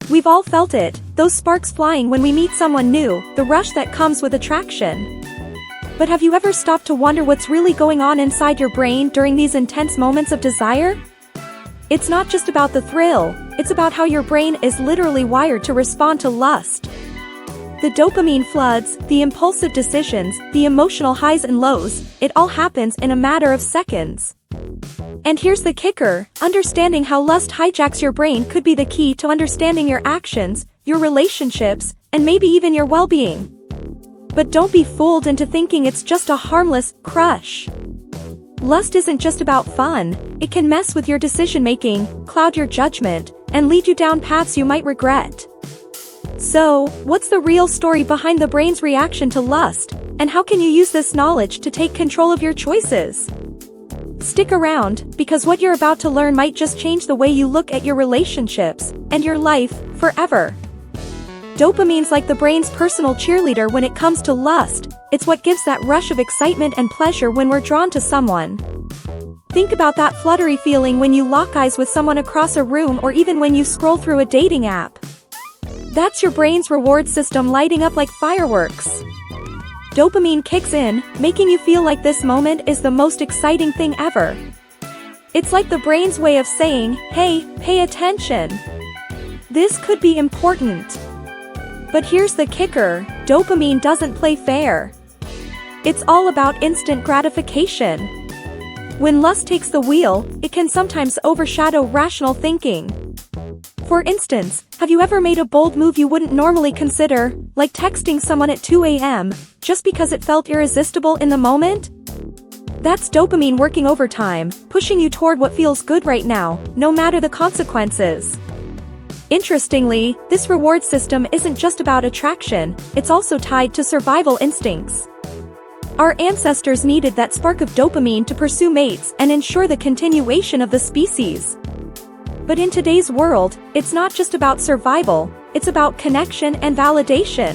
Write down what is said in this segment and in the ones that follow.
We've all felt it, those sparks flying when we meet someone new, the rush that comes with attraction. But have you ever stopped to wonder what's really going on inside your brain during these intense moments of desire? It's not just about the thrill, it's about how your brain is literally wired to respond to lust. The dopamine floods, the impulsive decisions, the emotional highs and lows, it all happens in a matter of seconds. And here's the kicker, understanding how lust hijacks your brain could be the key to understanding your actions, your relationships, and maybe even your well-being. But don't be fooled into thinking it's just a harmless crush. Lust isn't just about fun, it can mess with your decision-making, cloud your judgment, and lead you down paths you might regret. So, what's the real story behind the brain's reaction to lust, and how can you use this knowledge to take control of your choices? Stick around, because what you're about to learn might just change the way you look at your relationships, and your life, forever. Dopamine's like the brain's personal cheerleader when it comes to lust, it's what gives that rush of excitement and pleasure when we're drawn to someone. Think about that fluttery feeling when you lock eyes with someone across a room or even when you scroll through a dating app. That's your brain's reward system lighting up like fireworks. Dopamine kicks in, making you feel like this moment is the most exciting thing ever. It's like the brain's way of saying, hey, pay attention. This could be important. But here's the kicker, dopamine doesn't play fair. It's all about instant gratification. When lust takes the wheel, it can sometimes overshadow rational thinking. For instance, have you ever made a bold move you wouldn't normally consider, like texting someone at 2 a.m., just because it felt irresistible in the moment? That's dopamine working overtime, pushing you toward what feels good right now, no matter the consequences. Interestingly, this reward system isn't just about attraction, it's also tied to survival instincts. Our ancestors needed that spark of dopamine to pursue mates and ensure the continuation of the species. But in today's world, it's not just about survival, it's about connection and validation.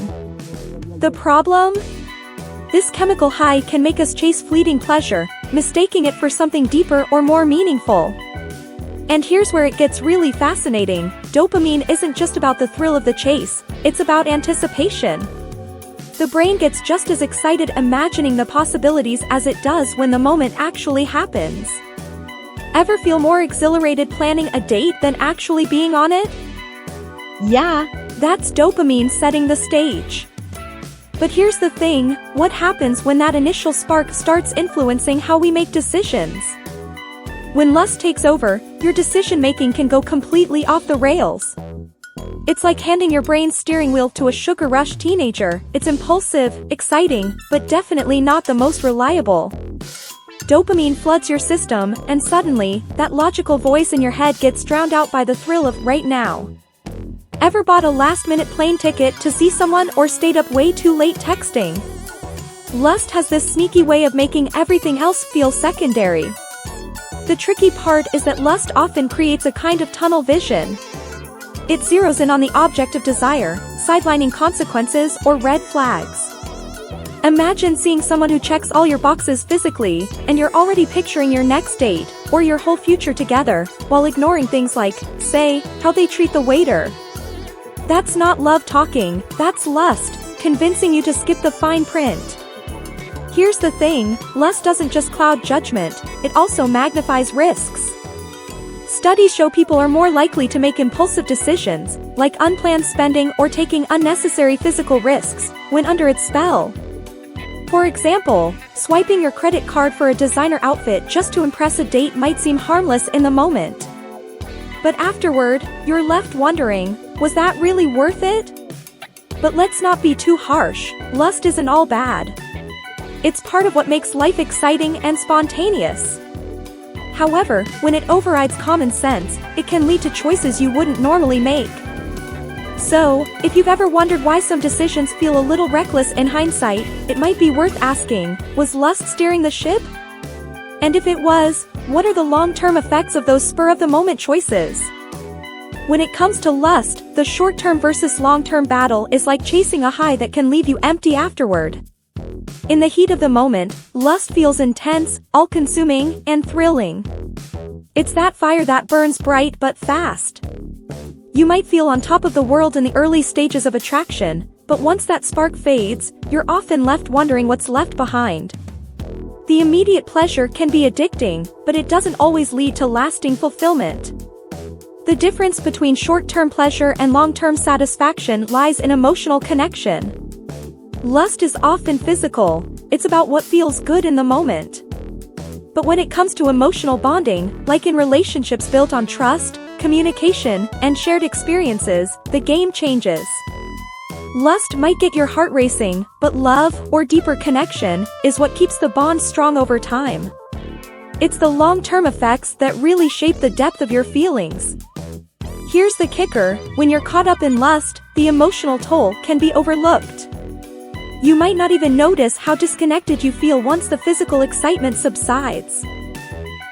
The problem? This chemical high can make us chase fleeting pleasure, mistaking it for something deeper or more meaningful. And here's where it gets really fascinating, dopamine isn't just about the thrill of the chase, it's about anticipation. The brain gets just as excited imagining the possibilities as it does when the moment actually happens. Ever feel more exhilarated planning a date than actually being on it? Yeah, that's dopamine setting the stage. But here's the thing, what happens when that initial spark starts influencing how we make decisions? When lust takes over, your decision-making can go completely off the rails. It's like handing your brain's steering wheel to a sugar-rush teenager, it's impulsive, exciting, but definitely not the most reliable. Dopamine floods your system, and suddenly, that logical voice in your head gets drowned out by the thrill of right now. Ever bought a last-minute plane ticket to see someone or stayed up way too late texting? Lust has this sneaky way of making everything else feel secondary. The tricky part is that lust often creates a kind of tunnel vision. It zeroes in on the object of desire, sidelining consequences or red flags. Imagine seeing someone who checks all your boxes physically, and you're already picturing your next date, or your whole future together, while ignoring things like, say, how they treat the waiter. That's not love talking, that's lust, convincing you to skip the fine print. Here's the thing, lust doesn't just cloud judgment, it also magnifies risks. Studies show people are more likely to make impulsive decisions, like unplanned spending or taking unnecessary physical risks, when under its spell. For example, swiping your credit card for a designer outfit just to impress a date might seem harmless in the moment. But afterward, you're left wondering, was that really worth it? But let's not be too harsh, lust isn't all bad. It's part of what makes life exciting and spontaneous. However, when it overrides common sense, it can lead to choices you wouldn't normally make. So, if you've ever wondered why some decisions feel a little reckless in hindsight, it might be worth asking, was lust steering the ship? And if it was, what are the long-term effects of those spur-of-the-moment choices? When it comes to lust, the short-term versus long-term battle is like chasing a high that can leave you empty afterward. In the heat of the moment, lust feels intense, all-consuming, and thrilling. It's that fire that burns bright but fast. You might feel on top of the world in the early stages of attraction, but once that spark fades, you're often left wondering what's left behind. The immediate pleasure can be addicting, but it doesn't always lead to lasting fulfillment. The difference between short-term pleasure and long-term satisfaction lies in emotional connection. Lust is often physical, it's about what feels good in the moment. But when it comes to emotional bonding, like in relationships built on trust, communication, and shared experiences, the game changes. Lust might get your heart racing, but love, or deeper connection, is what keeps the bond strong over time. It's the long-term effects that really shape the depth of your feelings. Here's the kicker: when you're caught up in lust, the emotional toll can be overlooked. You might not even notice how disconnected you feel once the physical excitement subsides.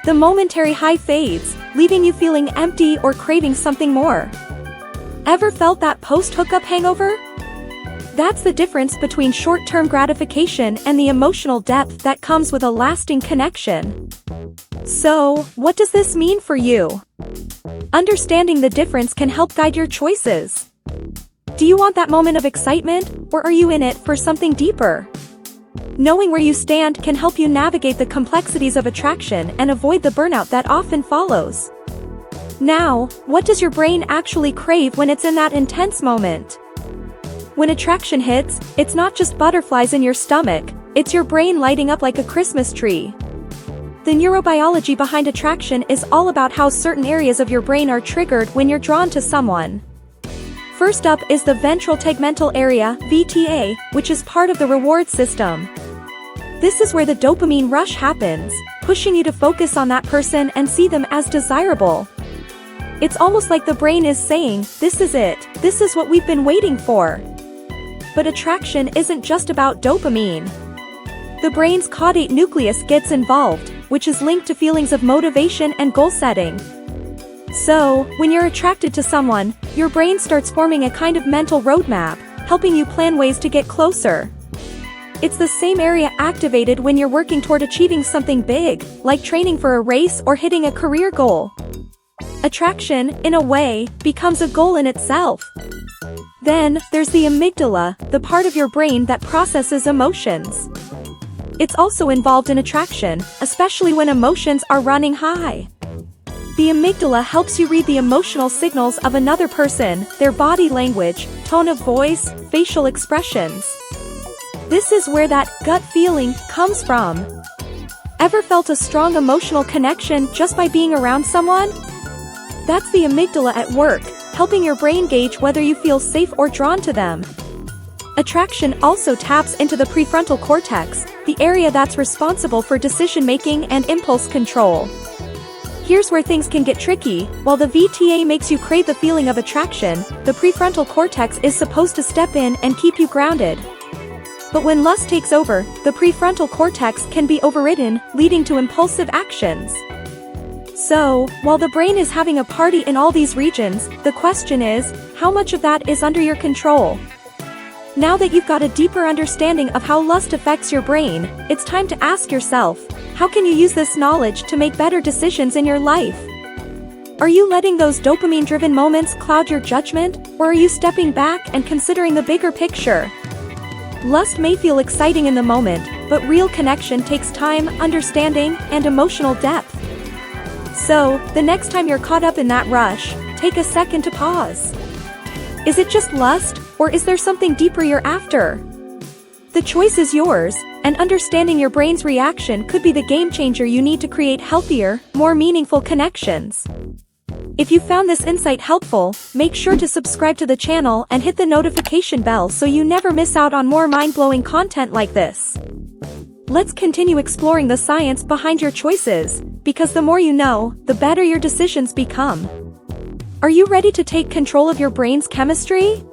The momentary high fades, leaving you feeling empty or craving something more. Ever felt that post-hookup hangover? That's the difference between short-term gratification and the emotional depth that comes with a lasting connection. So, what does this mean for you? Understanding the difference can help guide your choices. Do you want that moment of excitement, or are you in it for something deeper? Knowing where you stand can help you navigate the complexities of attraction and avoid the burnout that often follows. Now, what does your brain actually crave when it's in that intense moment? When attraction hits, it's not just butterflies in your stomach, it's your brain lighting up like a Christmas tree. The neurobiology behind attraction is all about how certain areas of your brain are triggered when you're drawn to someone. First up is the ventral tegmental area, VTA, which is part of the reward system. This is where the dopamine rush happens, pushing you to focus on that person and see them as desirable. It's almost like the brain is saying, "This is it, this is what we've been waiting for." But attraction isn't just about dopamine. The brain's caudate nucleus gets involved, which is linked to feelings of motivation and goal setting. So, when you're attracted to someone, your brain starts forming a kind of mental roadmap, helping you plan ways to get closer. It's the same area activated when you're working toward achieving something big, like training for a race or hitting a career goal. Attraction, in a way, becomes a goal in itself. Then, there's the amygdala, the part of your brain that processes emotions. It's also involved in attraction, especially when emotions are running high. The amygdala helps you read the emotional signals of another person, their body language, tone of voice, facial expressions. This is where that gut feeling comes from. Ever felt a strong emotional connection just by being around someone? That's the amygdala at work, helping your brain gauge whether you feel safe or drawn to them. Attraction also taps into the prefrontal cortex, the area that's responsible for decision-making and impulse control. Here's where things can get tricky. While the VTA makes you crave the feeling of attraction, the prefrontal cortex is supposed to step in and keep you grounded. But when lust takes over, the prefrontal cortex can be overridden, leading to impulsive actions. So, while the brain is having a party in all these regions, the question is, how much of that is under your control? Now that you've got a deeper understanding of how lust affects your brain, it's time to ask yourself, how can you use this knowledge to make better decisions in your life? Are you letting those dopamine-driven moments cloud your judgment, or are you stepping back and considering the bigger picture? Lust may feel exciting in the moment, but real connection takes time, understanding, and emotional depth. So, the next time you're caught up in that rush, take a second to pause. Is it just lust, or is there something deeper you're after? The choice is yours, and understanding your brain's reaction could be the game changer you need to create healthier, more meaningful connections. If you found this insight helpful, make sure to subscribe to the channel and hit the notification bell so you never miss out on more mind-blowing content like this. Let's continue exploring the science behind your choices, because the more you know, the better your decisions become. Are you ready to take control of your brain's chemistry?